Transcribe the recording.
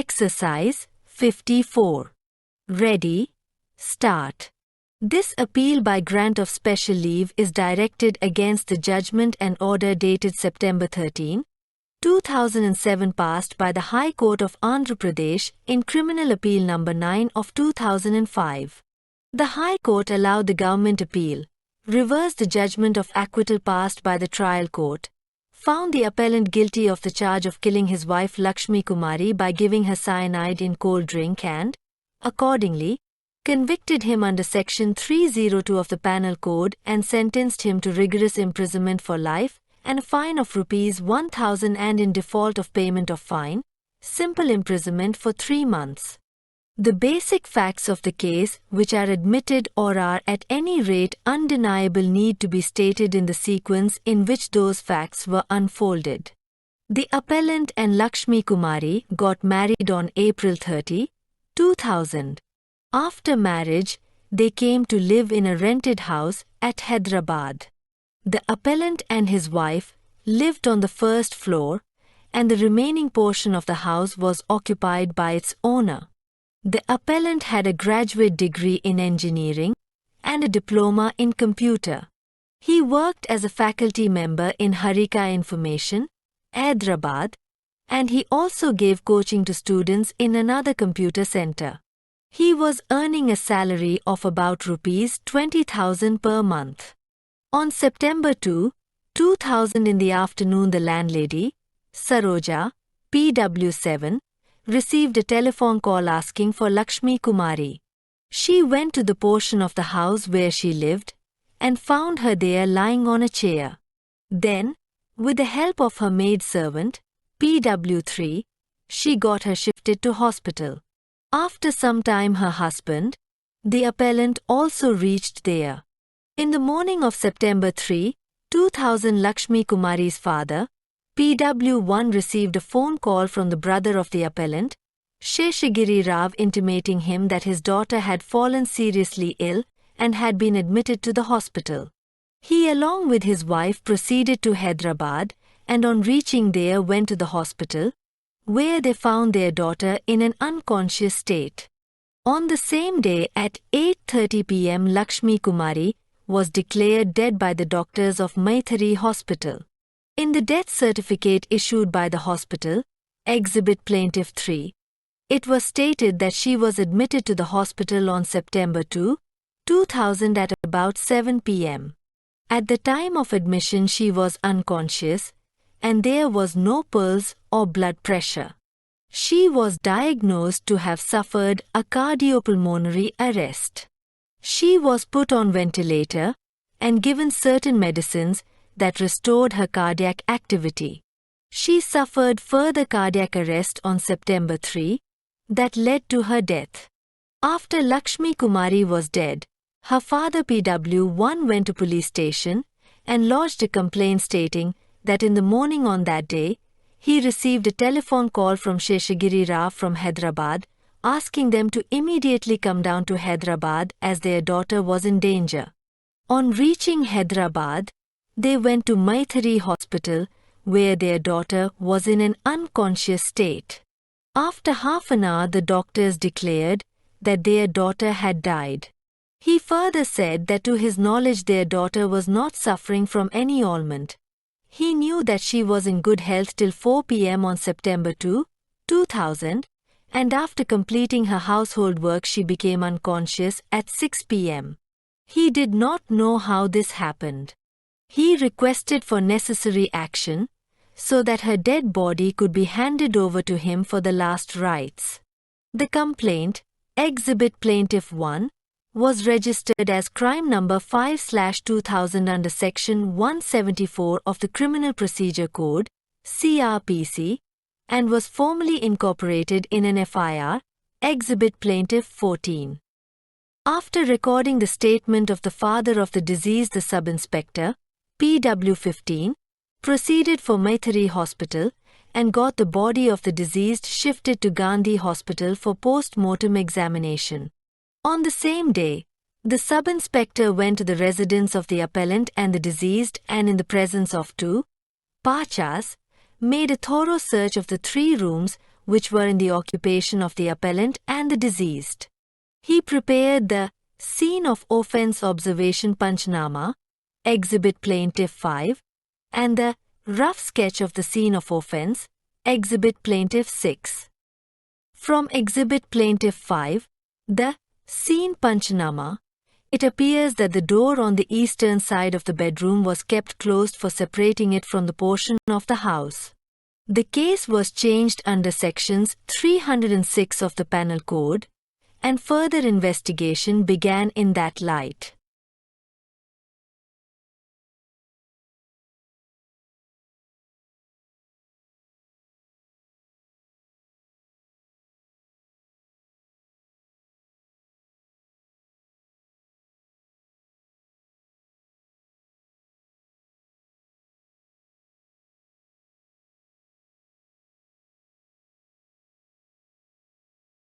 Exercise 54. Ready, start. This appeal by grant of special leave is directed against the judgment and order dated September 13, 2007 passed by the High Court of Andhra Pradesh in Criminal Appeal No. 9 of 2005. The High Court allowed the government appeal, reversed the judgment of acquittal passed by the trial court, found the appellant guilty of the charge of killing his wife Lakshmi Kumari by giving her cyanide in cold drink and, accordingly, convicted him under Section 302 of the Penal Code and sentenced him to rigorous imprisonment for life and a fine of ₹1,000 and in default of payment of fine, simple imprisonment for 3 months. The basic facts of the case, which are admitted or are at any rate undeniable, need to be stated in the sequence in which those facts were unfolded. The appellant and Lakshmi Kumari got married on April 30, 2000. After marriage, they came to live in a rented house at Hyderabad. The appellant and his wife lived on the first floor, and the remaining portion of the house was occupied by its owner. The appellant had a graduate degree in engineering and a diploma in computer. He worked as a faculty member in Harika Information, Hyderabad, and he also gave coaching to students in another computer center. He was earning a salary of about ₹20,000 per month. On September 2, 2000 in the afternoon, the landlady, Saroja, PW7, received a telephone call asking for Lakshmi Kumari. She went to the portion of the house where she lived and found her there lying on a chair. Then, with the help of her maidservant, PW3, she got her shifted to hospital. After some time, her husband, the appellant, also reached there. In the morning of September 3, 2000, Lakshmi Kumari's father, PW1, received a phone call from the brother of the appellant, Sheshagiri Rao, intimating him that his daughter had fallen seriously ill and had been admitted to the hospital. He, along with his wife, proceeded to Hyderabad and on reaching there went to the hospital, where they found their daughter in an unconscious state. On the same day at 8:30 p.m., Lakshmi Kumari was declared dead by the doctors of Maithari Hospital. In the death certificate issued by the hospital, Exhibit Plaintiff 3, it was stated that she was admitted to the hospital on September 2, 2000 at about 7 p.m. At the time of admission, she was unconscious and there was no pulse or blood pressure. She was diagnosed to have suffered a cardiopulmonary arrest. She was put on ventilator and given certain medicines that restored her cardiac activity. She suffered further cardiac arrest on September 3 that led to her death. After Lakshmi Kumari was dead, her father PW1 went to police station and lodged a complaint stating that in the morning on that day, he received a telephone call from Sheshagiri Rao from Hyderabad asking them to immediately come down to Hyderabad as their daughter was in danger. On reaching Hyderabad, they went to Maithari Hospital where their daughter was in an unconscious state. After half an hour, the doctors declared that their daughter had died. He further said that to his knowledge their daughter was not suffering from any ailment. He knew that she was in good health till 4 p.m. on September 2, 2000, and after completing her household work she became unconscious at 6 p.m. He did not know how this happened. He requested for necessary action so that her dead body could be handed over to him for the last rites. The complaint, Exhibit Plaintiff 1, was registered as crime number 5/2000 under Section 174 of the Criminal Procedure Code, CRPC, and was formally incorporated in an FIR, Exhibit Plaintiff 14. After recording the statement of the father of the deceased, the sub-inspector, PW15, proceeded for Maithari Hospital and got the body of the deceased shifted to Gandhi Hospital for post-mortem examination. On the same day, the sub-inspector went to the residence of the appellant and the deceased and in the presence of two Pachas, made a thorough search of the 3 rooms which were in the occupation of the appellant and the deceased. He prepared the Scene of Offence Observation Panchnama, Exhibit Plaintiff 5, and the Rough Sketch of the Scene of Offence, Exhibit Plaintiff 6. From Exhibit Plaintiff 5, the Scene Panchnama, it appears that the door on the eastern side of the bedroom was kept closed for separating it from the portion of the house. The case was changed under sections 306 of the Penal Code, and further investigation began in that light.